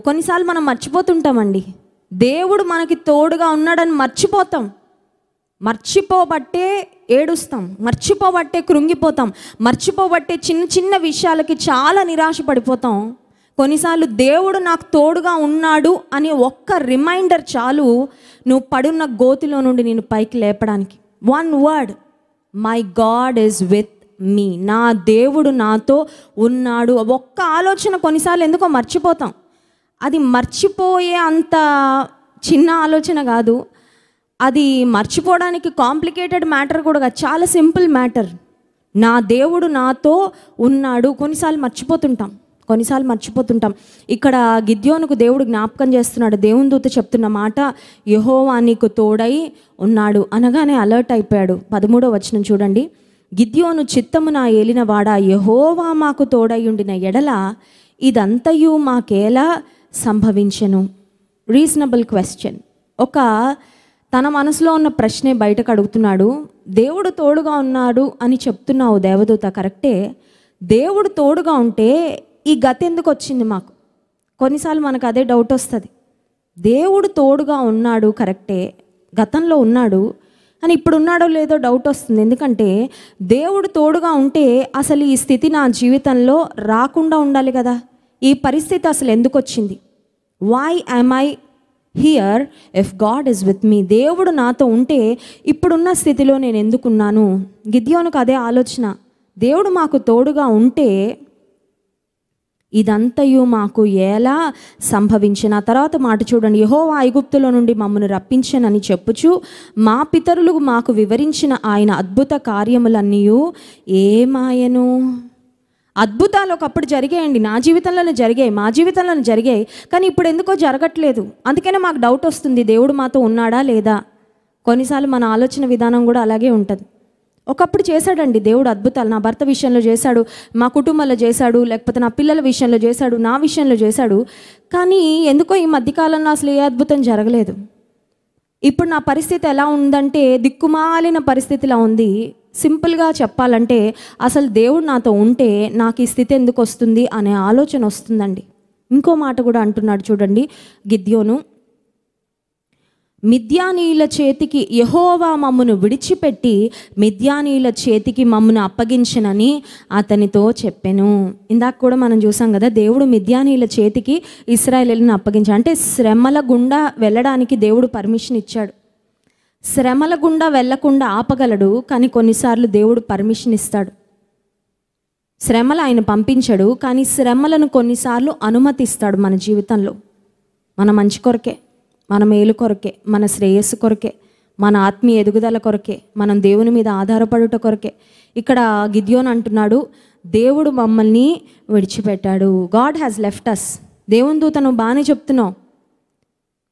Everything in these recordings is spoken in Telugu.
కొన్నిసార్లు మనం మర్చిపోతుంటామండి. దేవుడు మనకి తోడుగా ఉన్నాడని మర్చిపోతాం. మర్చిపోబట్టే ఏడుస్తాం, మర్చిపోబట్టే కృంగిపోతాం, మర్చిపోబట్టే చిన్న చిన్న విషయాలకి చాలా నిరాశ పడిపోతాం. కొన్నిసార్లు దేవుడు నాకు తోడుగా ఉన్నాడు అని ఒక్క రిమైండర్ చాలు నువ్వు పడున్న గోతిలో నుండి నేను పైకి లేపడానికి. One word, my God is with me. నా దేవుడు నాతో ఉన్నాడు. ఒక్క ఆలోచన కొన్నిసార్లు ఎందుకో మర్చిపోతాం. అది మర్చిపోయే అంత చిన్న ఆలోచన కాదు, అది మర్చిపోవడానికి కాంప్లికేటెడ్ మ్యాటర్ కూడా కాదు, చాలా సింపుల్ మ్యాటర్. నా దేవుడు నాతో ఉన్నాడు. కొన్నిసార్లు మర్చిపోతుంటాం. ఇక్కడ గిద్యోనుకు దేవుడు జ్ఞాపకం చేస్తున్నాడు. దేవుని దూత చెప్తున్న మాట, యెహోవా నీకు తోడై ఉన్నాడు అనగానే అలర్ట్ అయిపోయాడు. 13వ వచనం చూడండి. గిద్యోను చిత్తము నా ఏలిన వాడా, యెహోవా మాకు తోడై ఉండిన ఎడల ఇదంతయు మాకేలా సంభవించెను. Reasonable question. ఒక తన మనసులో ఉన్న ప్రశ్నే బయటకు అడుగుతున్నాడు. దేవుడు తోడుగా ఉన్నాడు అని చెప్తున్నావు దేవదూత, కరెక్టే. దేవుడు తోడుగా ఉంటే ఈ గతి ఎందుకు వచ్చింది మాకు? కొన్నిసార్లు మనకు అదే డౌట్ వస్తుంది. దేవుడు తోడుగా ఉన్నాడు కరెక్టే, గతంలో ఉన్నాడు, అని ఇప్పుడు ఉన్నాడో లేదో డౌట్ వస్తుంది. ఎందుకంటే దేవుడు తోడుగా ఉంటే అసలు ఈ స్థితి నా జీవితంలో రాకుండా ఉండాలి కదా. ఈ పరిస్థితి అసలు ఎందుకు వచ్చింది? Why am I here if God is with me? దేవుడు నాతో ఉంటే ఇప్పుడున్న స్థితిలో నేను ఎందుకున్నాను? గిద్యోనుకు అదే ఆలోచన. దేవుడు మాకు తోడుగా ఉంటే ఇదంతయు మాకు ఎలా సంభవించిన. తర్వాత మాట చూడండి. యెహోవా ఐగుప్తులో నుండి మమ్మను రప్పించనని చెప్పుచు మా పితరులు మాకు వివరించిన ఆయన అద్భుత కార్యములన్నీ ఏమాయను. అద్భుతాలు ఒకప్పుడు జరిగాయండి, నా జీవితంలోనే జరిగాయి, మా జీవితంలోనే జరిగాయి. కానీ ఇప్పుడు ఎందుకో జరగట్లేదు. అందుకనే మాకు డౌట్ వస్తుంది, దేవుడు మాతో ఉన్నాడా లేదా. కొన్నిసార్లు మన ఆలోచన విధానం కూడా అలాగే ఉంటుంది. ఒకప్పుడు చేశాడండి దేవుడు అద్భుతాలు. నా భర్త విషయంలో చేశాడు, మా కుటుంబంలో చేశాడు, లేకపోతే నా పిల్లల విషయంలో చేశాడు, నా విషయంలో చేశాడు. కానీ ఎందుకో ఈ మధ్యకాలంలో అసలు ఏ అద్భుతం జరగలేదు. ఇప్పుడు నా పరిస్థితి ఎలా ఉందంటే దిక్కుమాలిన పరిస్థితిలా ఉంది. సింపుల్గా చెప్పాలంటే అసలు దేవుడు నాతో ఉంటే నాకు ఈ స్థితి ఎందుకు వస్తుంది అనే ఆలోచన వస్తుందండి. ఇంకో మాట కూడా అంటున్నాడు చూడండి గిద్యోను. మిద్యానీయుల చేతికి యెహోవా మమ్మను విడిచిపెట్టి మిద్యానీయుల చేతికి మమ్మను అప్పగించనని అతనితో చెప్పెను. ఇందాక కూడా మనం చూసాం కదా, దేవుడు మిద్యానీయుల చేతికి ఇశ్రాయేలీయులను అప్పగించాడు. అంటే శ్రమల గుండా వెళ్ళడానికి దేవుడు పర్మిషన్ ఇచ్చాడు. శ్రమల గుండా వెళ్ళకుండా ఆపగలడు, కానీ కొన్నిసార్లు దేవుడు పర్మిషన్ ఇస్తాడు. శ్రమలు ఆయన పంపించడు, కానీ శ్రమలను కొన్నిసార్లు అనుమతిస్తాడు మన జీవితంలో. మన మంచి కొరకే, మన మేలు కొరకే, మన శ్రేయస్సు కొరకే, మన ఆత్మీయ ఎదుగుదల కొరకే, మనం దేవుని మీద ఆధారపడుట కొరకే. ఇక్కడ గిద్యోను అంటున్నాడు, దేవుడు మమ్మల్ని విడిచిపెట్టాడు. God has left us. దేవుని దూత నువ్వు బాగానే చెప్తున్నావు,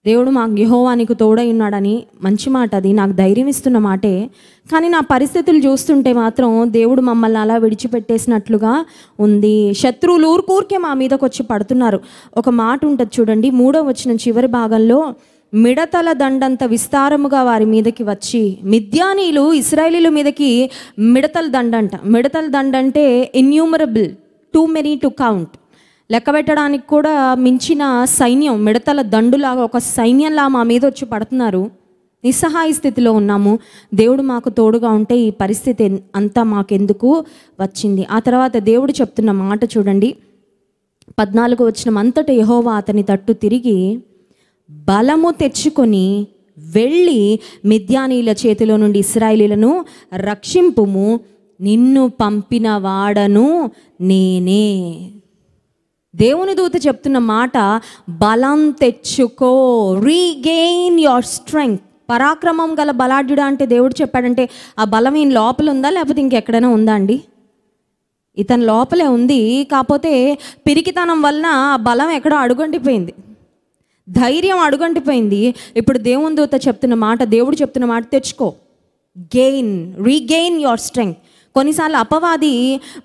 దేవుడు మాకు యెహోవా నీకు తోడై ఉన్నాడని. మంచి మాట, అది నాకు ధైర్యం ఇస్తున్న మాటే. కానీ నా పరిస్థితులు చూస్తుంటే మాత్రం దేవుడు మమ్మల్ని అలా విడిచిపెట్టేసినట్లుగా ఉంది. శత్రువులు ఊరికే మా మీదకి వచ్చి పడుతున్నారు. ఒక మాట ఉంటుంది చూడండి, 3వ వచనం చివరి భాగంలో, మిడతల దండంత విస్తారముగా వారి మీదకి వచ్చి. మిద్యానీయులు ఇశ్రాయేలీల మీదకి మిడతల దండంట. మిడతల దండంటే innumerable, too many to count, లెక్క పెట్టడానికి కూడా మించిన సైన్యం. మిడతల దండులాగా ఒక సైన్యంలా మా మీద వచ్చి పడుతున్నారు. నిస్సహాయ స్థితిలో ఉన్నాము. దేవుడు మాకు తోడుగా ఉంటే ఈ పరిస్థితి అంతా మాకెందుకు వచ్చింది? ఆ తర్వాత దేవుడు చెప్తున్న మాట చూడండి, 14వ వచనం. అంతటా యెహోవా అతని తట్టు తిరిగి బలము తెచ్చుకొని వెళ్ళి మిద్యానీయుల చేతిలో నుండి ఇశ్రాయేలీయులను రక్షింపుము, నిన్ను పంపిన వాడను నేనే. దేవుని దూత చెప్తున్న మాట, బలం తెచ్చుకో, రీగెయిన్ యువర్ స్ట్రెంగ్త్. పరాక్రమం గల బలాఢ్యుడా అంటే దేవుడు చెప్పాడంటే ఆ బలం ఈయన లోపల ఉందా లేకపోతే ఇంకెక్కడైనా ఉందా అండి? ఇతని లోపలే ఉంది. కాకపోతే పిరికితనం వలన ఆ బలం ఎక్కడో అడుగంటిపోయింది, ధైర్యం అడుగంటిపోయింది. ఇప్పుడు దేవుని దూత చెప్తున్న మాట, దేవుడు చెప్తున్న మాట, తెచ్చుకో, రీగెయిన్ యువర్ స్ట్రెంగ్త్. కొన్నిసార్లు అపవాది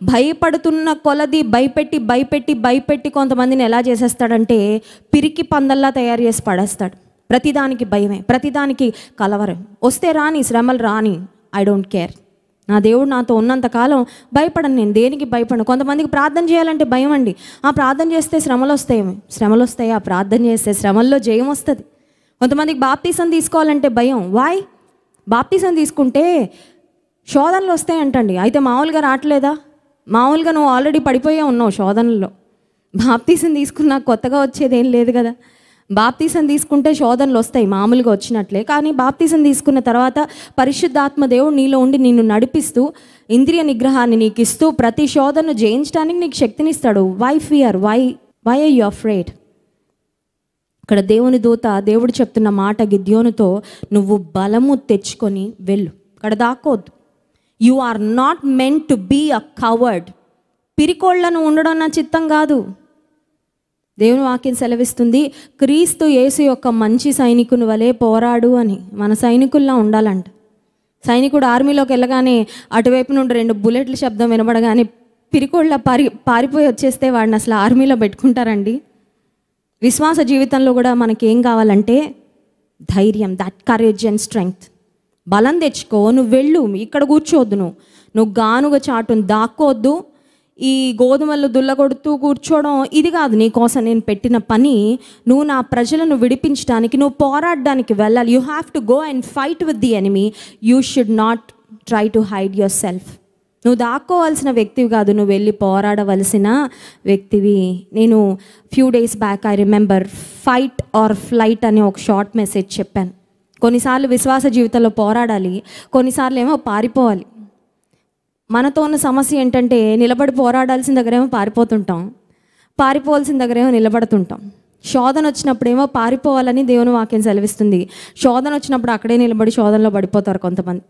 భయపడుతున్న కొలది భయపెట్టి కొంతమందిని ఎలా చేసేస్తాడంటే పిరికి పందల్లా తయారు చేసి పడేస్తాడు. ప్రతిదానికి భయమే, ప్రతిదానికి కలవరం. వస్తే రాని, శ్రమలు రాని, ఐ డోంట్ కేర్. నా దేవుడు నాతో ఉన్నంతకాలం భయపడను, నేను దేనికి భయపడను. కొంతమందికి ప్రార్థన చేయాలంటే భయం అండి. ఆ ప్రార్థన చేస్తే శ్రమలు వస్తాయి, ఆ ప్రార్థన చేస్తే శ్రమల్లో జయం వస్తుంది. కొంతమందికి బాప్తీసం తీసుకోవాలంటే భయం. వాయ్? బాప్తీసం తీసుకుంటే శోధనలు వస్తాయంటండి. అయితే మామూలుగా రావట్లేదా? మామూలుగా నువ్వు ఆల్రెడీ పడిపోయే ఉన్నావు శోధనలో. బాప్తీసం తీసుకున్నా కొత్తగా వచ్చేది ఏం లేదు కదా. బాప్తీసం తీసుకుంటే శోధనలు వస్తాయి మామూలుగా వచ్చినట్లే. కానీ బాప్తీసం తీసుకున్న తర్వాత పరిశుద్ధాత్మ దేవుడు నీలో ఉండి నిన్ను నడిపిస్తూ ఇంద్రియ నిగ్రహాన్ని నీకు ఇస్తూ ప్రతి శోధనను జయించడానికి నీకు శక్తినిస్తాడు. Why fear? Why are you afraid? ఇక్కడ దేవుని దూత దేవుడు చెప్తున్న మాట గిద్యోనుతో, నువ్వు బలము తెచ్చుకొని వెళ్ళు, ఇక్కడ దాక్కోద్దు. You are not meant to be a coward. పిరికోళ్లను ఉండడం నా చిత్తం కాదు. దేవుని వాక్యం సెలవిస్తుంది, క్రీస్తు యేసు యొక్క మంచి సైనికుని వలె పోరాడు అని. మన సైనికుల్లా ఉండాలంట. సైనికుడు ఆర్మీలోకి వెళ్ళగానే అటువైపు నుండి 2 బుల్లెట్ల శబ్దం వినబడగానే పిరికోళ్ళ పారిపోయి వచ్చేస్తే వాడిని అసలు ఆర్మీలో పెట్టుకుంటారండి? విశ్వాస జీవితంలో కూడా మనకేం కావాలంటే ధైర్యం, దట్ కరేజ్ అండ్ స్ట్రెంగ్త్. బలం తెచ్చుకో, నువ్వు వెళ్ళు, ఇక్కడ కూర్చోవద్దు, నువ్వు గానుగ చాటును దాక్కోవద్దు. ఈ గోధుమలు దుల్లగొడుతూ కూర్చోవడం ఇది కాదు నీకోసం నేను పెట్టిన పని. నువ్వు నా ప్రజలను విడిపించడానికి, నువ్వు పోరాడడానికి వెళ్ళాలి. You have to go and fight with the enemy. You should not try to hide your self. నువ్వు దాక్కోవాల్సిన వ్యక్తివి కాదు, నువ్వు వెళ్ళి పోరాడవలసిన వ్యక్తివి. నేను few days back I remember fight or flight అనే ఒక షార్ట్ మెసేజ్ చెప్పాను. కొన్నిసార్లు విశ్వాస జీవితంలో పోరాడాలి, కొన్నిసార్లు ఏమో పారిపోవాలి. మనతో ఉన్న సమస్య ఏంటంటే నిలబడి పోరాడాల్సిన దగ్గరేమో పారిపోతుంటాం, పారిపోవాల్సిన దగ్గరేమో నిలబడుతుంటాం. శోధన వచ్చినప్పుడేమో పారిపోవాలని దేవుని వాక్యం సెలవిస్తుంది. శోధన వచ్చినప్పుడు అక్కడే నిలబడి శోధనలో పడిపోతారు కొంతమంది.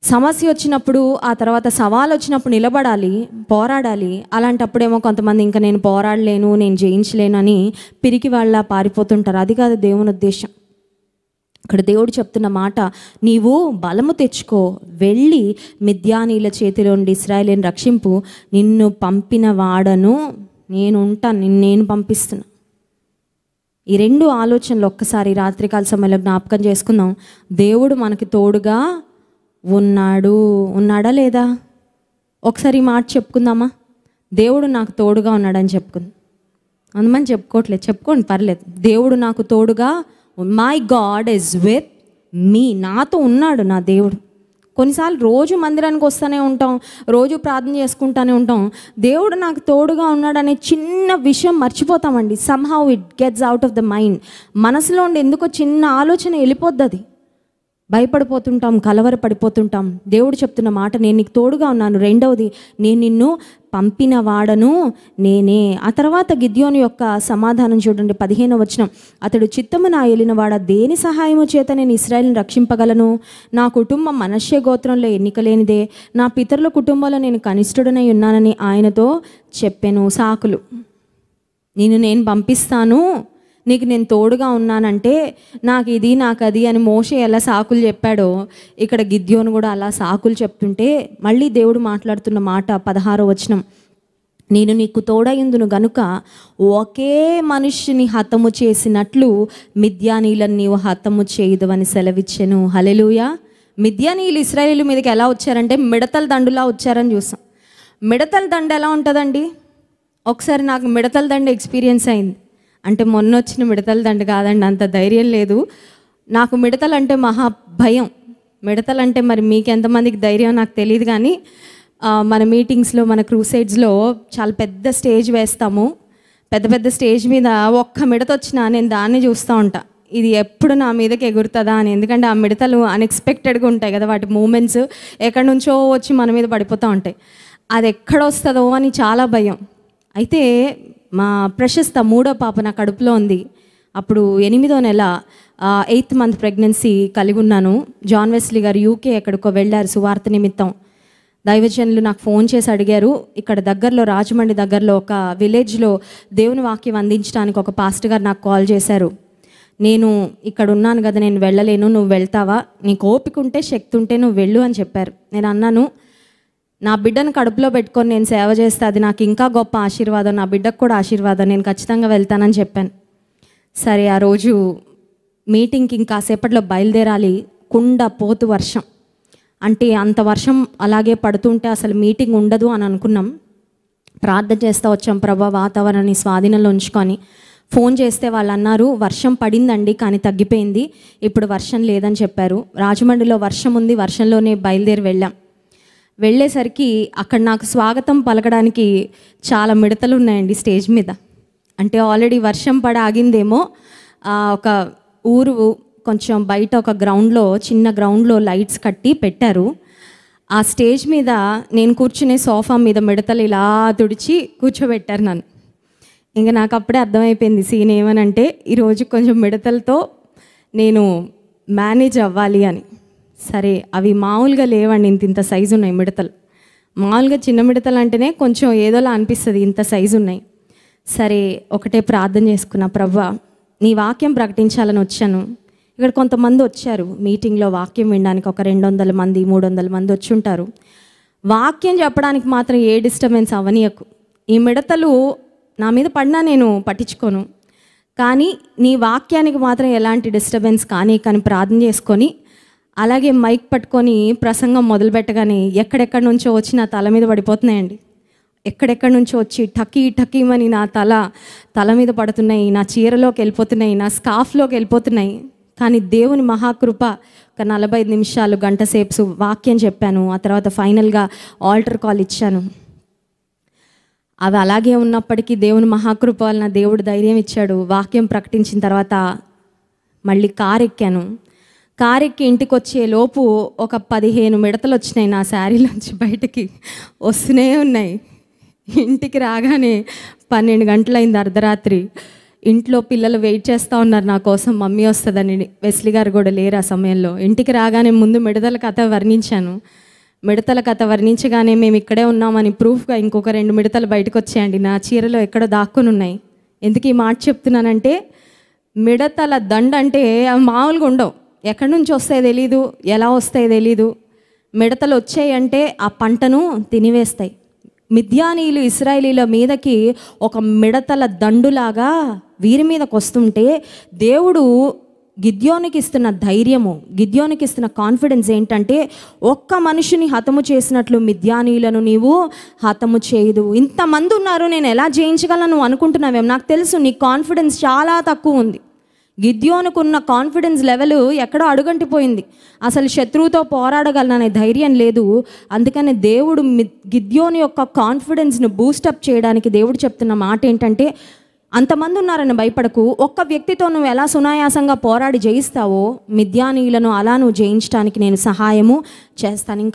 సమస్య వచ్చినప్పుడు, ఆ తర్వాత సవాలు వచ్చినప్పుడు నిలబడాలి, పోరాడాలి. అలాంటప్పుడేమో కొంతమంది ఇంకా నేను పోరాడలేను, నేను జయించలేను అని పిరికి వాళ్ళ పారిపోతుంటారు. అది కాదు దేవుని ఉద్దేశం. ఇక్కడ దేవుడు చెప్తున్న మాట, నీవు బలము తెచ్చుకో, వెళ్ళి మిద్యానీల చేతిలో నుండి ఇశ్రాయేలును రక్షింపు, నిన్ను పంపిన వాడను నేను ఉంటాను, నేను పంపిస్తున్నా. ఈ 2 ఆలోచనలు ఒక్కసారి రాత్రికాల సమయంలో జ్ఞాపకం చేసుకుందాం. దేవుడు మనకి తోడుగా ఉన్నాడా లేదా? ఒకసారి ఈ మాట చెప్పుకుందామా? దేవుడు నాకు తోడుగా ఉన్నాడని చెప్పుకుందాం. అందుమని చెప్పుకోవట్లేదు, చెప్పుకోండి పర్లేదు. దేవుడు నాకు తోడుగా, మై గాడ్ ఈజ్ విత్ మీ. నాతో ఉన్నాడు నా దేవుడు. కొన్నిసార్లు రోజు మందిరానికి వస్తూనే ఉంటాం, రోజు ప్రార్థన చేసుకుంటూనే ఉంటాం. దేవుడు నాకు తోడుగా ఉన్నాడనే చిన్న విషయం మర్చిపోతామండి. Somehow it gets out of the mind. మనసులో ఉండి ఎందుకో చిన్న ఆలోచన వెళ్ళిపోద్ది. అది భయపడిపోతుంటాం, కలవరపడిపోతుంటాం. దేవుడు చెప్తున్న మాట, నేను నీకు తోడుగా ఉన్నాను. రెండవది, నేను నిన్ను పంపిన వాడను నేనే. ఆ తర్వాత గిద్యోను యొక్క సమాధానం చూడండి, 15వ వచనం. అతడు చిత్తము నా ఏలినవాడ, దేని సహాయము చేత నేను ఇశ్రాయేలును రక్షింపగలను? నా కుటుంబం మనష్య గోత్రంలో ఎన్నికలేనిదే, నా పితరుల కుటుంబంలో నేను కనిష్ఠుడనై ఉన్నానని ఆయనతో చెప్పెను. సాకులు, నేను పంపిస్తాను, నీకు నేను తోడుగా ఉన్నానంటే నాకు ఇది నాకు అది అని మోషే ఎలా సాకులు చెప్పాడో, ఇక్కడ గిద్యోను కూడా అలా సాకులు చెప్తుంటే మళ్ళీ దేవుడు మాట్లాడుతున్న మాట 16వ వచనం. నేను నీకు తోడయుందును గనుక ఒకే మనుష్యుని హతము చేసినట్లు మిద్యానీలను నీవు హతము చేయదు అని సెలవిచ్చెను. హల్లెలూయా. మిద్యానీయులు ఇశ్రాయేలు మీదకి ఎలా వచ్చారంటే మిడతల దండులా వచ్చారని చూసాం. మిడతల దండ ఎలా ఉంటుందండి? ఒకసారి నాకు మిడతల దండ ఎక్స్పీరియన్స్ అయింది. అంటే మొన్న వచ్చిన మిడతల దండ కాదండి, అంత ధైర్యం లేదు నాకు. మిడతలు అంటే మహా భయం. మిడతలు అంటే మరి మీకు ఎంతమందికి ధైర్యం నాకు తెలియదు, కానీ మన మీటింగ్స్లో, మన క్రూసైడ్స్లో చాలా పెద్ద స్టేజ్ వేస్తాము. పెద్ద స్టేజ్ మీద ఒక్క మిడత వచ్చినా నేను దాన్ని చూస్తూ ఉంటా, ఇది ఎప్పుడు నా మీదకి ఎగురుతుందా అని. ఎందుకంటే ఆ మిడతలు అన్ఎక్స్పెక్టెడ్గా ఉంటాయి కదా, వాటి మూమెంట్స్ ఎక్కడి నుంచో వచ్చి మన మీద పడిపోతూ ఉంటాయి. అది ఎక్కడ వస్తుందో అని చాలా భయం. అయితే మా ప్రశస్త 3వ పాప నా కడుపులో ఉంది. అప్పుడు 8వ నెల 8th మంత్ ప్రెగ్నెన్సీ కలిగి ఉన్నాను. జాన్ వెస్లీ గారు UK ఎక్కడికో వెళ్ళారు సువార్త నిమిత్తం. దైవజనులు నాకు ఫోన్ చేసి అడిగారు, ఇక్కడ దగ్గరలో, రాజమండ్రి దగ్గరలో ఒక విలేజ్లో దేవుని వాక్యం అందించడానికి ఒక పాస్టర్ గారు నాకు కాల్ చేశారు. నేను ఇక్కడ ఉన్నాను కదా, నేను వెళ్ళలేను, నువ్వు వెళ్తావా? నీకు ఓపిక ఉంటే, శక్తి ఉంటే నువ్వు వెళ్ళు అని చెప్పారు. నేను అన్నాను, నా బిడ్డను కడుపులో పెట్టుకొని నేను సేవ చేస్తే అది నాకు ఇంకా గొప్ప ఆశీర్వాదం, నా బిడ్డకు కూడా ఆశీర్వాదం, నేను ఖచ్చితంగా వెళ్తానని చెప్పాను. సరే, ఆ రోజు మీటింగ్కి ఇంకాసేపట్లో బయలుదేరాలి. కుండ పోతు వర్షం. అంటే అంత వర్షం అలాగే పడుతుంటే అసలు మీటింగ్ ఉండదు అని అనుకున్నాం. ప్రార్థన చేస్తూ వచ్చాం, ప్రభా వాతావరణాన్ని స్వాధీనంలో ఉంచుకొని. ఫోన్ చేస్తే వాళ్ళు అన్నారు, వర్షం పడిందండి కానీ తగ్గిపోయింది, ఇప్పుడు వర్షం లేదని చెప్పారు. రాజమండ్రిలో వర్షం ఉంది, వర్షంలోనే బయలుదేరి వెళ్ళాం. వెళ్ళేసరికి అక్కడ నాకు స్వాగతం పలకడానికి చాలా మిడతలు ఉన్నాయండి స్టేజ్ మీద. అంటే ఆల్రెడీ వర్షం పడి ఆగిందేమో. ఒక ఊరు కొంచెం బయట ఒక గ్రౌండ్లో, చిన్న గ్రౌండ్లో లైట్స్ కట్టి పెట్టారు. ఆ స్టేజ్ మీద నేను కూర్చునే సోఫా మీద మిడతలు ఇలా తుడిచి కూర్చోబెట్టారు నన్ను. ఇంకా నాకు అప్పుడే అర్థమైపోయింది సీన్ ఏమనంటే, ఈరోజు కొంచెం మిడతలతో నేను మేనేజ్ అవ్వాలి అని. సరే, అవి మామూలుగా లేవండి, ఇంత సైజు ఉన్నాయి మిడతలు. మామూలుగా చిన్న మిడతలు అంటేనే కొంచెం ఏదోలా అనిపిస్తుంది, ఇంత సైజు ఉన్నాయి. సరే, ఒకటే ప్రార్థన చేసుకున్నా, ప్రభువా నీ వాక్యం ప్రకటించాలని వచ్చాను. ఇక్కడ కొంతమంది వచ్చారు మీటింగ్లో వాక్యం వినడానికి, ఒక 200 మంది 300 మంది వచ్చి ఉంటారు. వాక్యం చెప్పడానికి మాత్రం ఏ డిస్టర్బెన్స్ అవనీయకు. ఈ మిడతలు నా మీద పడినా నేను పట్టించుకోను, కానీ నీ వాక్యానికి మాత్రం ఎలాంటి డిస్టర్బెన్స్ కానీ ప్రార్థన చేసుకొని, అలాగే మైక్ పట్టుకొని ప్రసంగం మొదలుపెట్టగానే ఎక్కడెక్కడి నుంచో వచ్చి నా తల మీద పడిపోతున్నాయండి. ఎక్కడెక్కడి నుంచో వచ్చి టకీమని నా తల మీద పడుతున్నాయి, నా చీరలోకి వెళ్ళిపోతున్నాయి, నా స్కార్ఫ్లోకి వెళ్ళిపోతున్నాయి. కానీ దేవుని మహాకృప, ఒక 45 నిమిషాలు గంట సేపు వాక్యం చెప్పాను. ఆ తర్వాత ఫైనల్గా ఆల్టర్ కాల్ ఇచ్చాను. అవి అలాగే ఉన్నప్పటికీ దేవుని మహాకృప వలన దేవుడు ధైర్యం ఇచ్చాడు. వాక్యం ప్రకటించిన తర్వాత మళ్ళీ కారు ఎక్కాను. కారు ఎక్కి ఇంటికి వచ్చే లోపు ఒక 15 మిడతలు వచ్చినాయి నా శారీలోంచి బయటికి వస్తూనే ఉన్నాయి. ఇంటికి రాగానే 12 గంటలైంది, అర్ధరాత్రి. ఇంట్లో పిల్లలు వెయిట్ చేస్తూ ఉన్నారు నా కోసం, మమ్మీ వస్తుందని. వెస్లీ గారు కూడా లేరు ఆ సమయంలో. ఇంటికి రాగానే ముందు మిడతల కథ వర్ణించాను. మిడతల కథ వర్ణించగానే మేము ఇక్కడే ఉన్నామని ప్రూఫ్గా ఇంకొక 2 మిడతలు బయటకు వచ్చాయండి, నా చీరలో ఎక్కడో దాక్కుని ఉన్నాయి. ఎందుకు ఈ మాట చెప్తున్నానంటే, మిడతల దండ అంటే అవి మామూలుగా ఉండవు. ఎక్కడి నుంచి వస్తాయో తెలీదు, ఎలా వస్తాయో తెలీదు. మిడతలు వచ్చాయంటే ఆ పంటను తినివేస్తాయి. మిద్యానీయులు ఇశ్రాయేలీల మీదకి ఒక మిడతల దండులాగా వీరి మీదకి వస్తుంటే, దేవుడు గిద్యోనికి ఇస్తున్న ధైర్యము, గిద్యోనికి ఇస్తున్న కాన్ఫిడెన్స్ ఏంటంటే, ఒక్క మనిషిని హతము చేసినట్లు మిద్యానీయులను నీవు హతము చేయదు. ఇంతమంది ఉన్నారు, నేను ఎలా జయించగలను అనుకుంటున్నావేమో. నాకు తెలుసు నీ కాన్ఫిడెన్స్ చాలా తక్కువ ఉంది. గిద్యోనుకున్న కాన్ఫిడెన్స్ లెవెల్ ఎక్కడో అడుగంటిపోయింది. అసలు శత్రువుతో పోరాడగలననే ధైర్యం లేదు. అందుకని దేవుడు గిద్యోని యొక్క కాన్ఫిడెన్స్ను బూస్టప్ చేయడానికి దేవుడు చెప్తున్న మాట ఏంటంటే, అంతమంది ఉన్నారని భయపడకు, ఒక్క వ్యక్తితో నువ్వు ఎలా సునాయాసంగా పోరాడి జయిస్తావో మిద్యానీయులను అలా నువ్వు జయించడానికి నేను సహాయము చేస్తాను. ఇంకా